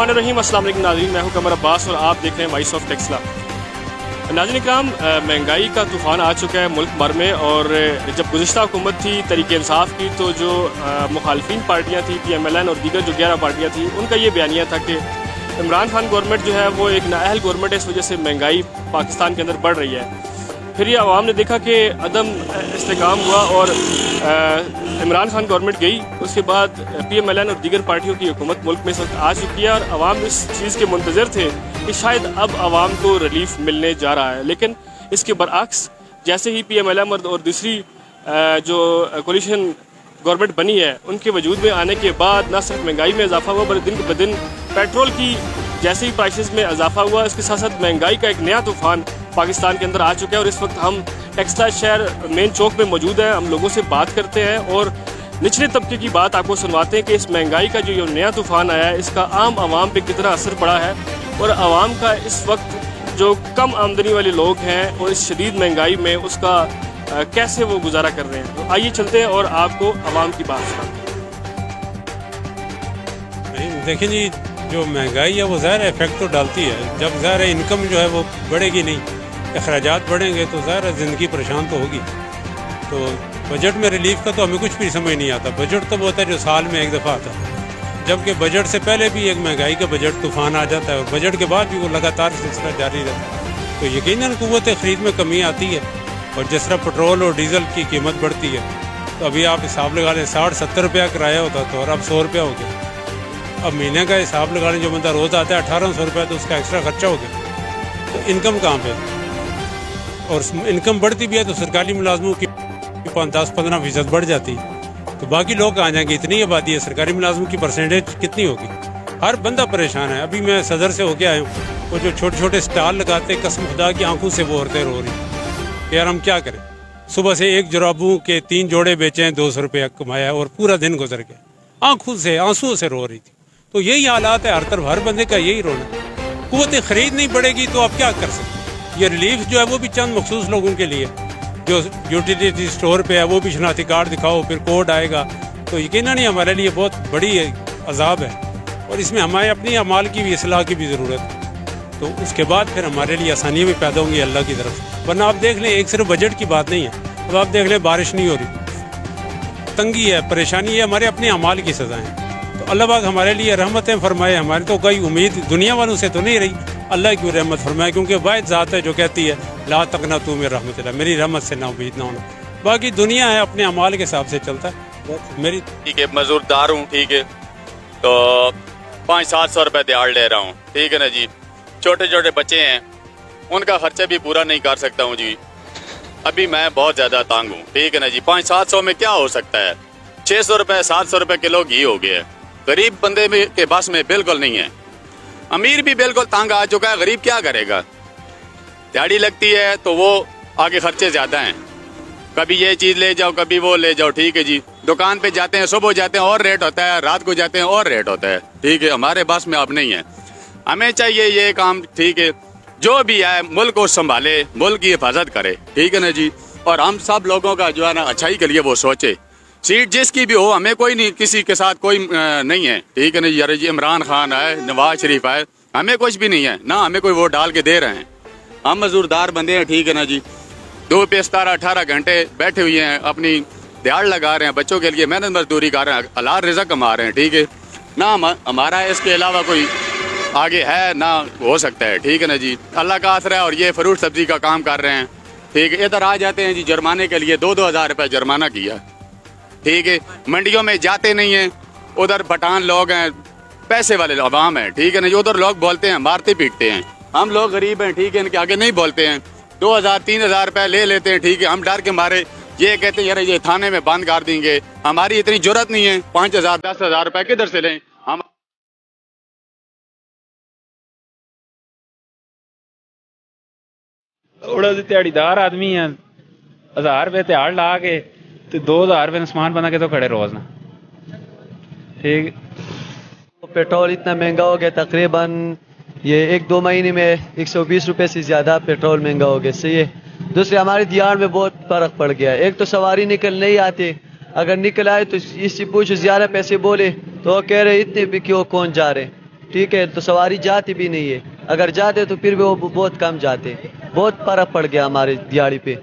बिस्मिल्लाहिर्रहमानिर्रहीम। अस्सलाम वालेकुम नाज़रीन, मैं हूं कमर अब्बास और आप देख रहे हैं वॉइस ऑफ टेक्सला। नाज़रीन इकराम, महंगाई का तूफ़ान आ चुका है मुल्क भर में। और जब गुज़िश्ता हुकूमत थी तहरीक इंसाफ की, तो जो मुखालफिन पार्टियाँ थी PMLN और दीगर जो 11 पार्टियाँ थी, उनका ये बयानिया था कि इमरान खान गवर्नमेंट जो है वो एक नाअहल गवर्नमेंट है, इस वजह से महंगाई पाकिस्तान के अंदर बढ़ रही है। फिर ये आवाम ने देखा कि अदम इस्तेकाम हुआ और इमरान खान गवर्नमेंट गई। उसके बाद PMLN और दीगर पार्टियों की हुकूमत मुल्क में इस वक्त आ चुकी है और आवाम इस चीज़ के मुंतज़र थे कि शायद अब आवाम को रिलीफ मिलने जा रहा है। लेकिन इसके बरअक्स जैसे ही PMLN और दूसरी जो कोलिशन गवर्नमेंट बनी है, उनके वजूद में आने के बाद न सिर्फ महंगाई में इजाफा हुआ, बल्कि दिन ब दिन पेट्रोल की जैसे ही प्राइसेस में इजाफा हुआ, इसके साथ साथ महंगाई का एक नया तूफ़ान पाकिस्तान के अंदर आ चुका है। और इस वक्त हम टेक्सला शहर मेन चौक में मौजूद हैं। हम लोगों से बात करते हैं और निचले तबके की बात आपको सुनवाते हैं कि इस महंगाई का जो नया तूफ़ान आया है, इसका आम आवाम पे कितना असर पड़ा है और आवाम का इस वक्त जो कम आमदनी वाले लोग हैं और इस शदीद महंगाई में उसका कैसे वो गुजारा कर रहे हैं। तो आइए चलते हैं और आपको आवाम की बात सुनाते हैं। देखिए जी, जो महंगाई है वो ज़ाहिर इफेक्ट तो डालती है। जब ज़ाहिर इनकम जो है वो बढ़ेगी नहीं, अखराजात बढ़ेंगे तो ज़ाहिर ज़िंदगी परेशान तो होगी। तो बजट में रिलीफ का तो हमें कुछ भी समझ नहीं आता। बजट तो वो होता है जो साल में एक दफ़ा आता है, जबकि बजट से पहले भी एक महंगाई का बजट तूफ़ान आ जाता है और बजट के बाद भी वो लगातार सिलसिला जारी रहता है। तो यकीनन क़ुव्वत ख़रीद में कमी आती है। और जिस तरह पेट्रोल और डीज़ल की कीमत बढ़ती है, तो अभी आप हिसाब लगा लें 60-70 रुपया किराया होता तो और अब 100 रुपया हो गया। अब महीने का हिसाब लगाने जो बंदा रोज़ आता है 1800 रुपया, तो उसका एक्स्ट्रा खर्चा हो गया। तो इनकम कहाँ पे? और इनकम बढ़ती भी है तो सरकारी मुलाजमों की 10-15% बढ़ जाती है, तो बाकी लोग कहाँ जाएंगे? इतनी आबादी है, सरकारी मुलाजमों की परसेंटेज कितनी होगी? हर बंदा परेशान है। अभी मैं सदर से होके आया हूँ, वो जो छोटे छोटे स्टॉल लगाते, कसम खुदा की आंखों से वो औरतें रो रही यार हम क्या करें। सुबह से एक जुराबों के 3 जोड़े बेचे हैं, 200 रुपया कमाया और पूरा दिन गुजर गया। आंखों से आंसुओं से रो रही थी। तो यही हालात है हर तरफ, हर बंदे का यही रोना। क़ुव्वत ख़रीद नहीं बढ़ेगी तो आप क्या कर सकते? ये रिलीफ जो है वो भी चंद मखसूस लोगों के लिए, जो यूटिलिटी स्टोर पे है, वो भी शनाख्ती कार्ड दिखाओ फिर कोड आएगा। तो यकीनन ही हमारे लिए बहुत बड़ी अजाब है और इसमें हमारे अपनी अमाल की भी इस्लाह की भी ज़रूरत है। तो उसके बाद फिर हमारे लिए आसानियाँ भी पैदा होंगी अल्लाह की तरफ से। वरना आप देख लें, एक सिर्फ बजट की बात नहीं है। अब आप देख लें, बारिश नहीं हो रही, तंगी है, परेशानी है, हमारे अपने अमाल की सज़ाएँ। तो अल्लाह पाक हमारे लिए रहमतें फरमाए। हमारी तो कोई उम्मीद दुनिया वालों से तो नहीं रही, अल्लाह की रहमत फरमाए, क्योंकि वाहिद ज़ात है जो कहती है ला तक़नतू मिन रहमतिल्लाह, मेरी रहमत से ना उम्मीद ना होना। बाकी दुनिया है अपने अमाल के हिसाब से चलता है। मेरी ठीक है, मजदूरदार हूँ, ठीक है, तो 500-700 रुपये दिहाड़ ले रहा हूँ, ठीक है ना जी। छोटे छोटे बच्चे हैं, उनका खर्चा भी पूरा नहीं कर सकता हूँ जी। अभी मैं बहुत ज़्यादा तंग हूँ, ठीक है ना जी। 500-700 में क्या हो सकता है? 600 रुपये 700 रुपये किलो घी हो गया। गरीब बंदे में के बस में बिल्कुल नहीं है। अमीर भी बिल्कुल तंग आ चुका है, गरीब क्या करेगा? दिहाड़ी लगती है तो वो आगे खर्चे ज़्यादा हैं। कभी ये चीज़ ले जाओ, कभी वो ले जाओ, ठीक है जी। दुकान पे जाते हैं, सुबह जाते हैं और रेट होता है, रात को जाते हैं और रेट होता है, ठीक है। हमारे बस में अब नहीं है। हमें चाहिए ये काम, ठीक है, जो भी है मुल्क को संभाले, मुल्क की हिफाजत करे, ठीक है ना जी। और हम सब लोगों का जो है ना अच्छाई के लिए वो सोचे। सीट जिसकी भी हो, हमें कोई नहीं, किसी के साथ कोई नहीं है, ठीक है ना यार जी। इमरान खान है, नवाज शरीफ है, हमें कुछ भी नहीं है ना, हमें कोई वोट डाल के दे रहे हैं। हम मजदूरदार बंदे हैं, ठीक है ना जी। 2 पे 17-18 घंटे बैठे हुए हैं, अपनी दिहाड़ लगा रहे हैं, बच्चों के लिए मेहनत मजदूरी कर रहे हैं, हलाल रिज़्क़ कमा रहे हैं, ठीक है ना। हमारा इसके अलावा कोई आगे है ना हो सकता है, ठीक है ना जी। अल्लाह का आसरा है। और ये फ्रूट सब्जी का काम कर रहे हैं, ठीक है। इधर आ जाते हैं जी, जुर्माने के लिए 2-2 हज़ार रुपये जुर्माना किया, ठीक है। मंडियों में जाते नहीं हैं, उधर पठान लोग हैं, पैसे वाले अवाम हैं, ठीक है ना जी। उधर लोग बोलते हैं, मारते पीटते हैं। हम लोग गरीब हैं, ठीक है, इनके आगे नहीं बोलते हैं। 2000-3000 रुपये ले लेते हैं, ठीक है। हम डर के मारे ये कहते हैं यार ये थाने में बंद कर देंगे। हमारी इतनी जरूरत नहीं है, 5000-10,000 रुपये किधर से लें हम? थोड़ा सा दिहाड़ीदार आदमी है, 1000 रुपये दिहाड़ ला के तो 2000 रुपये सामान बना के तो खड़े रोज ना, ठीक। पेट्रोल इतना महंगा हो गया, तकरीबन ये 1-2 महीने में 120 रुपये से ज़्यादा पेट्रोल महंगा हो गया। सही है। दूसरे हमारे दिहाड़ में बहुत फ़र्क पड़ गया। एक तो सवारी निकल नहीं आती, अगर निकल आए तो इससे पूछो ज़्यादा पैसे बोले तो वो कह रहे इतने भी क्यों, कौन जा रहे, ठीक है, तो सवारी जाती भी नहीं है, अगर जाते तो फिर भी वो बहुत कम जाते, बहुत फर्क पड़ गया हमारे दिहाड़ी पे।